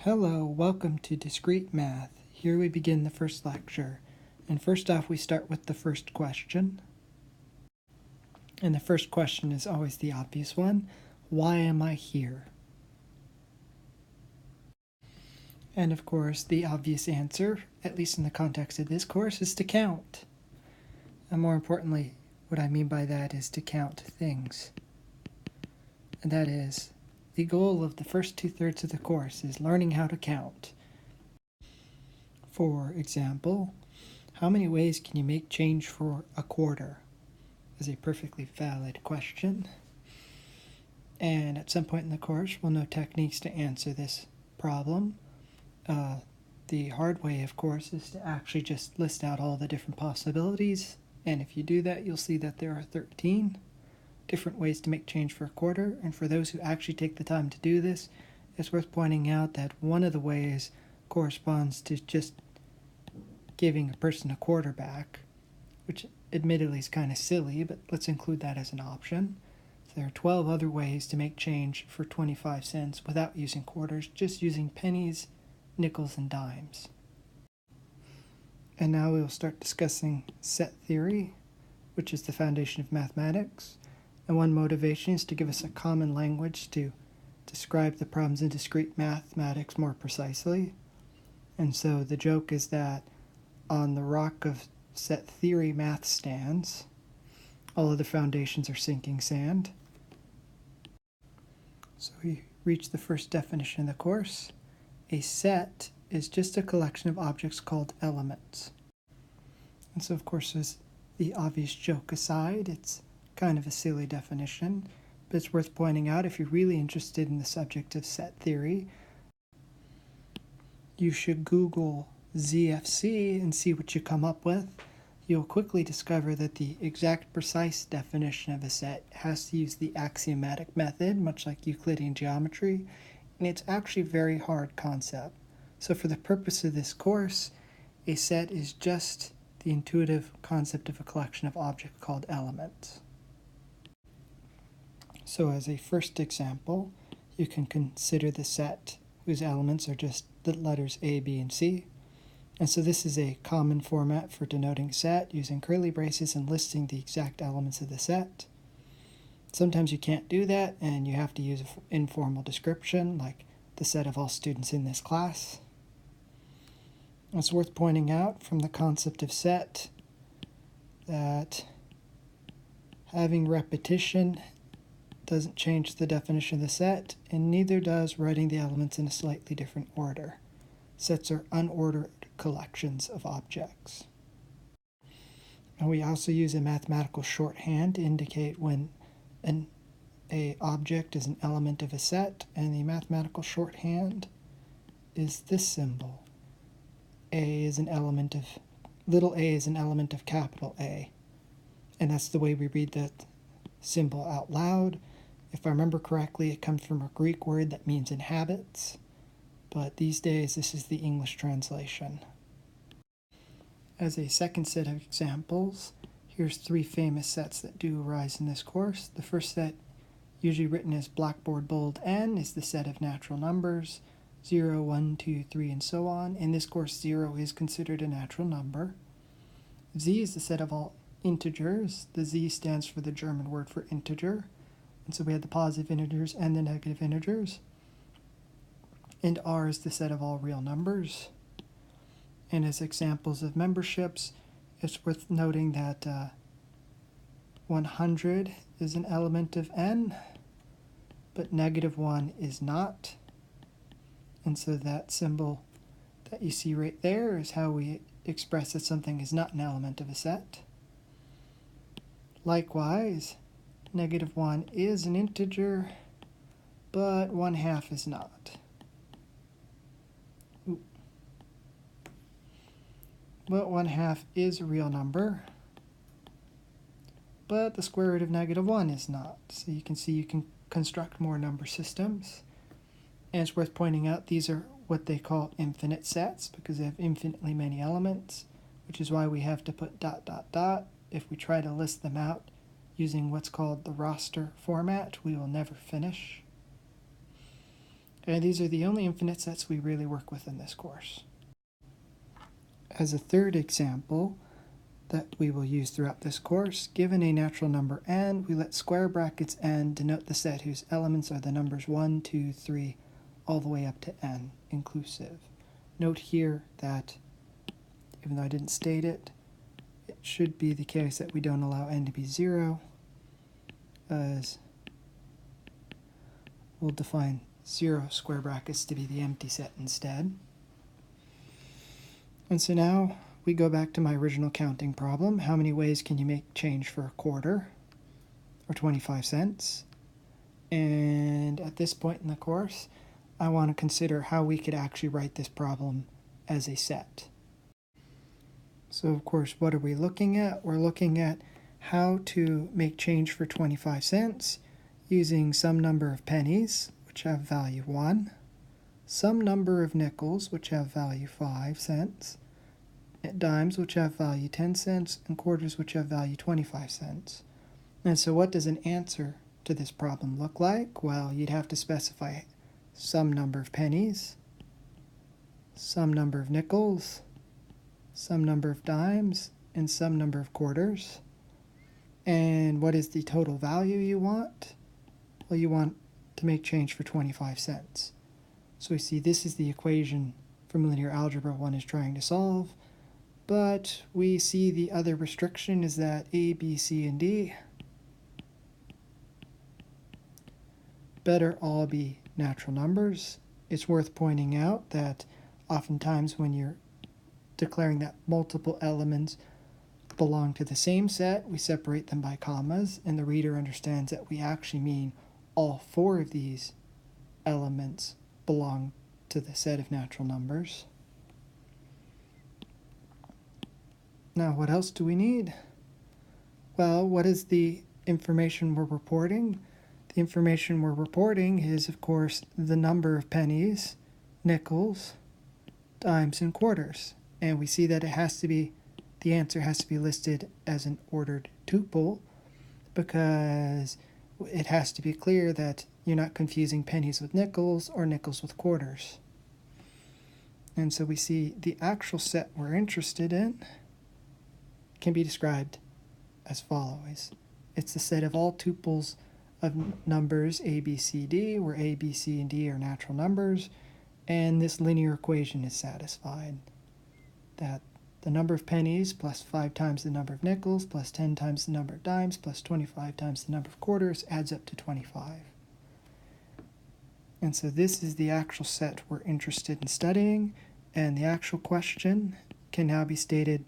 Hello, welcome to Discrete Math. Here we begin the first lecture. And first off, we start with the first question. And the first question is always the obvious one. Why am I here? And of course, the obvious answer, at least in the context of this course, is to count. And more importantly, what I mean by that is to count things. And that is, the goal of the first 2/3 of the course is learning how to count. For example, how many ways can you make change for a quarter? Is a perfectly valid question. And at some point in the course, we'll know techniques to answer this problem. The hard way, of course, is to actually just list out all the different possibilities. And if you do that, you'll see that there are 13 different ways to make change for a quarter. And for those who actually take the time to do this, it's worth pointing out that one of the ways corresponds to just giving a person a quarter back, which admittedly is kind of silly, but let's include that as an option. So there are 12 other ways to make change for 25 cents without using quarters, just using pennies, nickels, and dimes. And now we will start discussing set theory, which is the foundation of mathematics. And one motivation is to give us a common language to describe the problems in discrete mathematics more precisely. And so the joke is that on the rock of set theory math stands, all other foundations are sinking sand. So we reach the first definition of the course. A set is just a collection of objects called elements. And so of course, as the obvious joke aside, it's kind of a silly definition, but it's worth pointing out if you're really interested in the subject of set theory, you should Google ZFC and see what you come up with. You'll quickly discover that the exact precise definition of a set has to use the axiomatic method, much like Euclidean geometry, and it's actually a very hard concept. So for the purpose of this course, a set is just the intuitive concept of a collection of objects called elements. So as a first example, you can consider the set whose elements are just the letters A, B, and C. And so this is a common format for denoting a set, using curly braces and listing the exact elements of the set. Sometimes you can't do that, and you have to use an informal description, like the set of all students in this class. It's worth pointing out from the concept of set that having repetition doesn't change the definition of the set, and neither does writing the elements in a slightly different order. Sets are unordered collections of objects. And we also use a mathematical shorthand to indicate when an object is an element of a set, and the mathematical shorthand is this symbol. A is an element of, little a is an element of capital A. And that's the way we read that symbol out loud. If I remember correctly, it comes from a Greek word that means inhabits, but these days this is the English translation. As a second set of examples, here's 3 famous sets that do arise in this course. The first set, usually written as blackboard bold N, is the set of natural numbers, 0, 1, 2, 3, and so on. In this course, 0 is considered a natural number. Z is the set of all integers. The Z stands for the German word for integer. And so we had the positive integers and the negative integers. And R is the set of all real numbers. And as examples of memberships, it's worth noting that 100 is an element of N, but -1 is not. And so that symbol that you see right there is how we express that something is not an element of a set. Likewise, -1 is an integer, but 1/2 is not. But 1/2 is a real number, but the square root of -1 is not. So you can see you can construct more number systems. And it's worth pointing out these are what they call infinite sets because they have infinitely many elements, which is why we have to put ... If we try to list them out using what's called the roster format, we will never finish. And these are the only infinite sets we really work with in this course. As a third example that we will use throughout this course, given a natural number n, we let square brackets n denote the set whose elements are the numbers 1, 2, 3, all the way up to n, inclusive. Note here that, even though I didn't state it, it should be the case that we don't allow n to be 0, as we'll define 0 square brackets to be the empty set instead. And so now we go back to my original counting problem. How many ways can you make change for a quarter, or 25 cents? And at this point in the course, I want to consider how we could actually write this problem as a set. So of course, what are we looking at? We're looking at how to make change for 25 cents using some number of pennies, which have value 1, some number of nickels, which have value 5 cents, dimes, which have value 10 cents, and quarters, which have value 25 cents. And so what does an answer to this problem look like? Well, you'd have to specify some number of pennies, some number of nickels, some number of dimes, and some number of quarters. And what is the total value you want? Well, you want to make change for 25 cents. So we see this is the equation from linear algebra one is trying to solve, but we see the other restriction is that A, B, C, and D better all be natural numbers. It's worth pointing out that oftentimes when you're declaring that multiple elements belong to the same set, we separate them by commas, and the reader understands that we actually mean all 4 of these elements belong to the set of natural numbers. Now, what else do we need? Well, what is the information we're reporting? The information we're reporting is, of course, the number of pennies, nickels, dimes, and quarters. And we see that it has to be, the answer has to be listed as an ordered tuple, because it has to be clear that you're not confusing pennies with nickels or nickels with quarters. And so we see the actual set we're interested in can be described as follows. It's the set of all tuples of numbers a, b, c, d, where a, b, c, and d are natural numbers, and this linear equation is satisfied. That the number of pennies plus 5 times the number of nickels plus 10 times the number of dimes plus 25 times the number of quarters adds up to 25. And so this is the actual set we're interested in studying, and the actual question can now be stated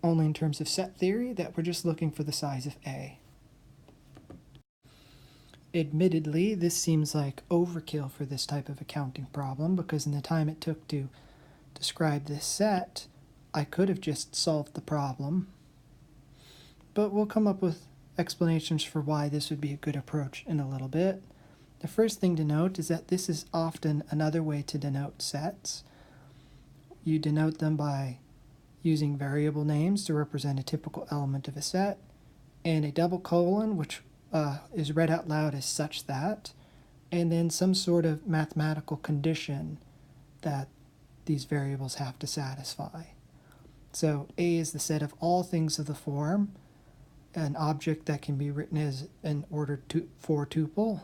only in terms of set theory, that we're just looking for the size of A. Admittedly, this seems like overkill for this type of accounting problem, because in the time it took to describe this set, I could have just solved the problem. But we'll come up with explanations for why this would be a good approach in a little bit. The first thing to note is that this is often another way to denote sets. You denote them by using variable names to represent a typical element of a set, and a double colon, which is read out loud as such that, and then some sort of mathematical condition that these variables have to satisfy. So A is the set of all things of the form, an object that can be written as an ordered 4 tuple,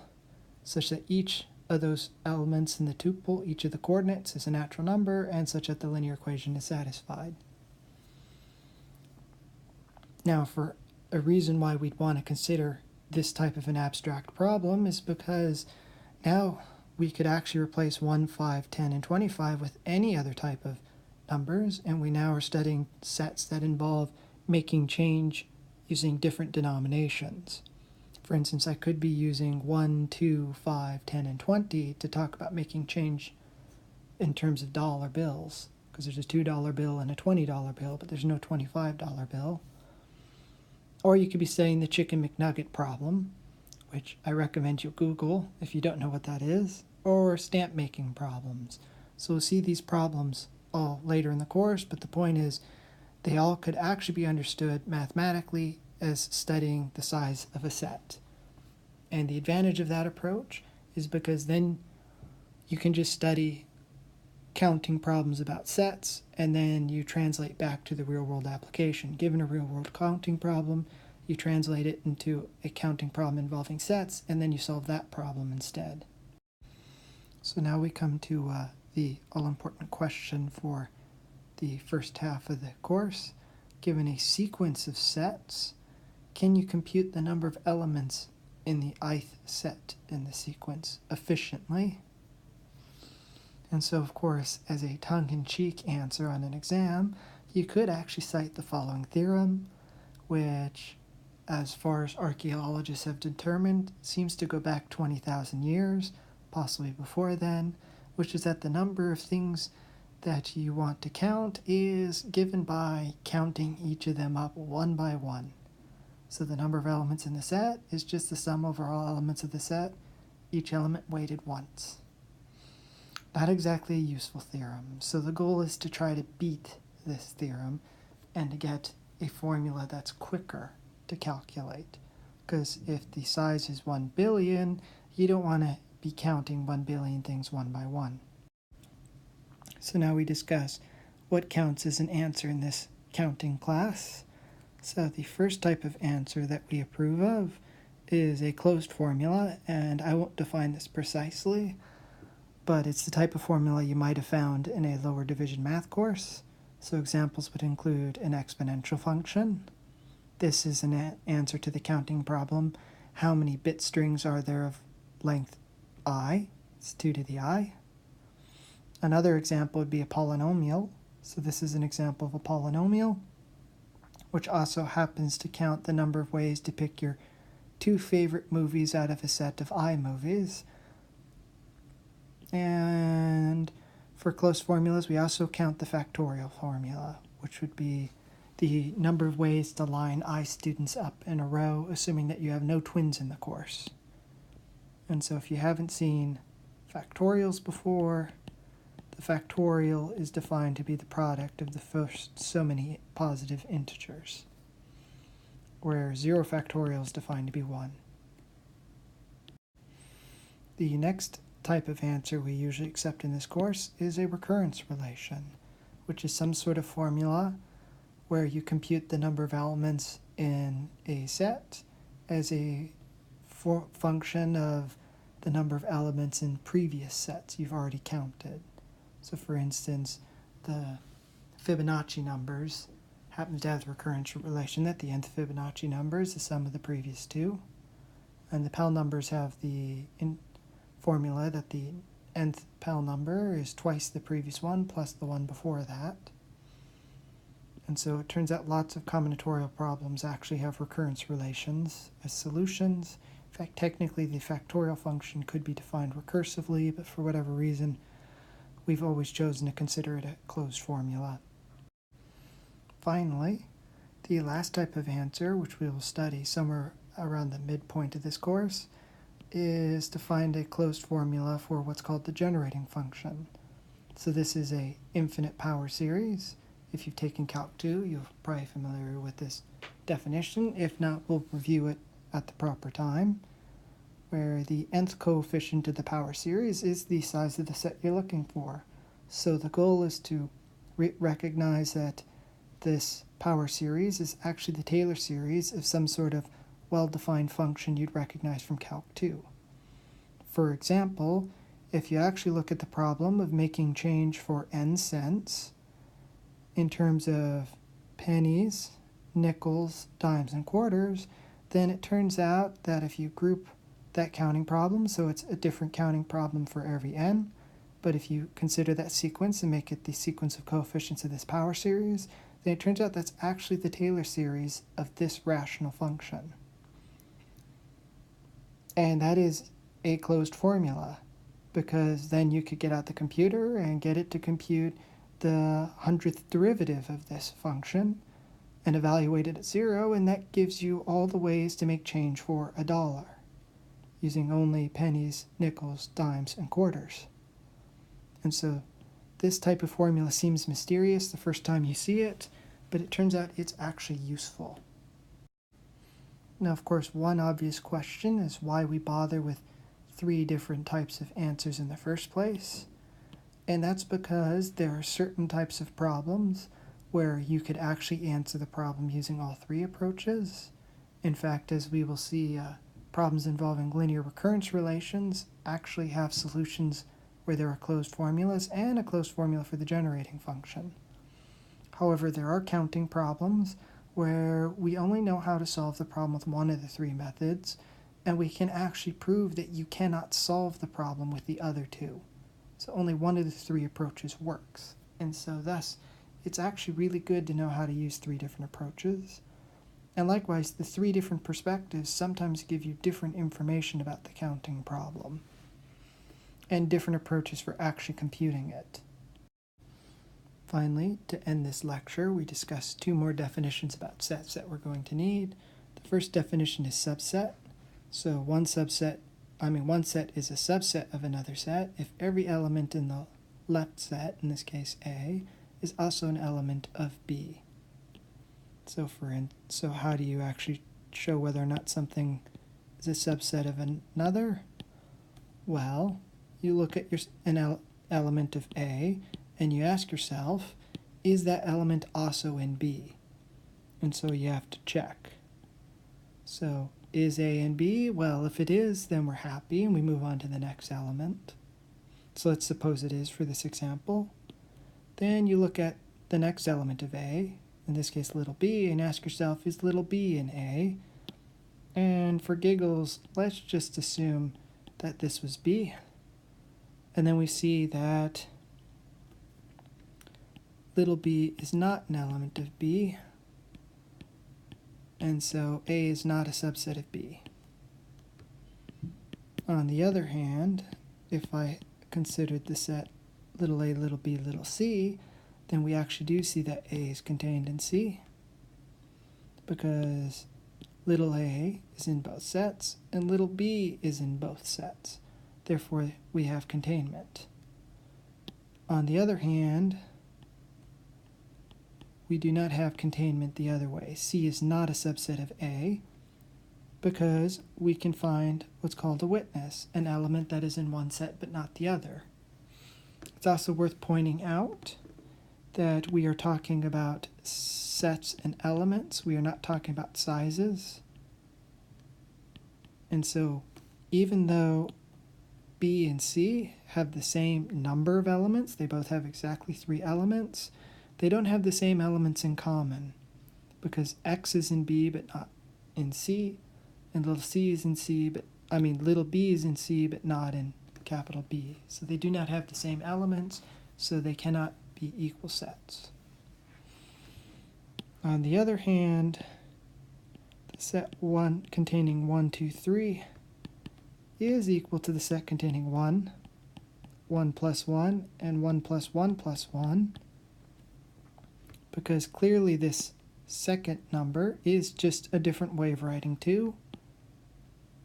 such that each of those elements in the tuple, each of the coordinates, is a natural number, and such that the linear equation is satisfied. Now, for a reason why we'd want to consider this type of an abstract problem is because now we could actually replace 1, 5, 10, and 25 with any other type of numbers, and we now are studying sets that involve making change using different denominations. For instance, I could be using 1, 2, 5, 10, and 20 to talk about making change in terms of dollar bills, because there's a $2 bill and a $20 bill, but there's no $25 bill. Or you could be studying the Chicken McNugget problem, which I recommend you Google if you don't know what that is, or stamp making problems. So we'll see these problems all later in the course, but the point is they all could actually be understood mathematically as studying the size of a set. And the advantage of that approach is because then you can just study counting problems about sets, and then you translate back to the real-world application. Given a real-world counting problem, you translate it into a counting problem involving sets, and then you solve that problem instead. So now we come to the all-important question for the first half of the course. Given a sequence of sets, can you compute the number of elements in the ith set in the sequence efficiently? And so, of course, as a tongue-in-cheek answer on an exam, you could actually cite the following theorem, which, as far as archaeologists have determined, seems to go back 20,000 years, possibly before then, which is that the number of things that you want to count is given by counting each of them up one by one. So the number of elements in the set is just the sum over all elements of the set, each element weighted once. Not exactly a useful theorem, so the goal is to try to beat this theorem and to get a formula that's quicker to calculate. Because if the size is 1 billion, you don't want to be counting 1 billion things one by one. So now we discuss what counts as an answer in this counting class. So the first type of answer that we approve of is a closed formula, and I won't define this precisely, but it's the type of formula you might have found in a lower division math course. So examples would include an exponential function. This is an answer to the counting problem. How many bit strings are there of length I? It's 2 to the I. Another example would be a polynomial. So this is an example of a polynomial, which also happens to count the number of ways to pick your 2 favorite movies out of a set of I movies. And for closed formulas, we also count the factorial formula, which would be the number of ways to line I students up in a row, assuming that you have no twins in the course. And so if you haven't seen factorials before, the factorial is defined to be the product of the first so many positive integers, where 0 factorial is defined to be 1. The next type of answer we usually accept in this course is a recurrence relation, which is some sort of formula where you compute the number of elements in a set as a function of the number of elements in previous sets you've already counted. So for instance, the Fibonacci numbers happens to have the recurrence relation that the nth Fibonacci number is the sum of the previous 2, and the Pell numbers have the formula that the nth Pell number is twice the previous one plus the one before that. And so it turns out lots of combinatorial problems actually have recurrence relations as solutions. In fact, technically the factorial function could be defined recursively, but for whatever reason, we've always chosen to consider it a closed formula. Finally, the last type of answer, which we will study somewhere around the midpoint of this course, is to find a closed formula for what's called the generating function. So this is a infinite power series. If you've taken Calc 2, you're probably familiar with this definition. If not, we'll review it at the proper time, where the nth coefficient of the power series is the size of the set you're looking for. So the goal is to recognize that this power series is actually the Taylor series of some sort of well-defined function you'd recognize from Calc 2. For example, if you actually look at the problem of making change for n cents in terms of pennies, nickels, dimes, and quarters, then it turns out that if you group that counting problem, so it's a different counting problem for every n, but if you consider that sequence and make it the sequence of coefficients of this power series, then it turns out that's actually the Taylor series of this rational function. And that is a closed formula, because then you could get out the computer and get it to compute the 100th derivative of this function and evaluate it at 0, and that gives you all the ways to make change for $1, using only pennies, nickels, dimes, and quarters. And so this type of formula seems mysterious the first time you see it, but it turns out it's actually useful. Now, of course, one obvious question is why we bother with three different types of answers in the first place. And that's because there are certain types of problems where you could actually answer the problem using all three approaches. In fact, as we will see, problems involving linear recurrence relations actually have solutions where there are closed formulas and a closed formula for the generating function. However, there are counting problems where we only know how to solve the problem with one of the three methods, and we can actually prove that you cannot solve the problem with the other two. So only one of the three approaches works. And so thus, it's actually really good to know how to use three different approaches. And likewise, the three different perspectives sometimes give you different information about the counting problem, and different approaches for actually computing it. Finally, to end this lecture, we discussed two more definitions about sets that we're going to need. The first definition is subset. So one set is a subset of another set if every element in the left set, in this case A, is also an element of B. So how do you actually show whether or not something is a subset of another? Well, you look at an element of A, and you ask yourself, is that element also in B? And so you have to check. So is A in B? Well, if it is, then we're happy, and we move on to the next element. So let's suppose it is for this example. Then you look at the next element of A, in this case little b, and ask yourself, is little b in A? And for giggles, let's just assume that this was B. And then we see that little b is not an element of B, and so A is not a subset of B. On the other hand, if I considered the set little a, little b, little c, then we actually do see that A is contained in C, because little a is in both sets, and little b is in both sets. Therefore, we have containment. On the other hand, we do not have containment the other way. C is not a subset of A, because we can find what's called a witness, an element that is in one set but not the other. It's also worth pointing out that we are talking about sets and elements. We are not talking about sizes. And so even though B and C have the same number of elements, they both have exactly 3 elements, they don't have the same elements in common, because X is in B but not in C, and little b is in C but not in capital B. So they do not have the same elements, so they cannot be equal sets. On the other hand, the set 1 containing 1, 2, 3 is equal to the set containing 1, 1 plus 1, and 1 plus 1 plus 1, because clearly this second number is just a different way of writing 2,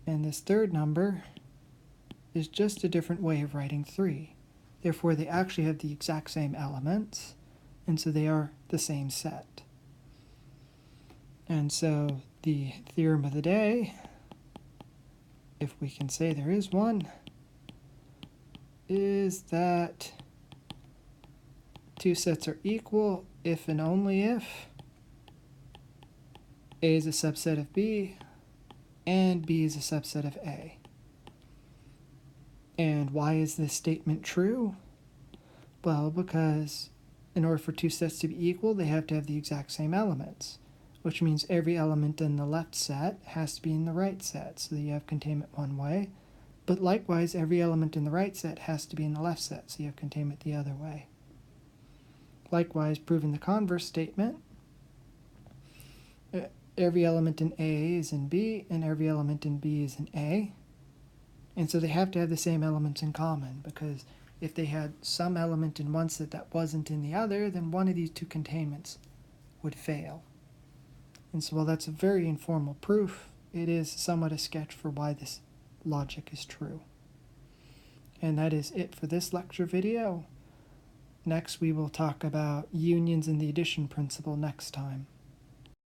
and this third number is just a different way of writing 3. Therefore, they actually have the exact same elements, and so they are the same set. And so the theorem of the day, if we can say there is one, is that two sets are equal if and only if A is a subset of B and B is a subset of A. And why is this statement true? Well, because in order for two sets to be equal, they have to have the exact same elements, which means every element in the left set has to be in the right set, so that you have containment one way. But likewise, every element in the right set has to be in the left set, so you have containment the other way. Likewise, proving the converse statement, every element in A is in B, and every element in B is in A. And so they have to have the same elements in common, because if they had some element in one set that wasn't in the other, then one of these two containments would fail. And so while that's a very informal proof, it is somewhat a sketch for why this logic is true. And that is it for this lecture video. Next, we will talk about unions and the addition principle next time.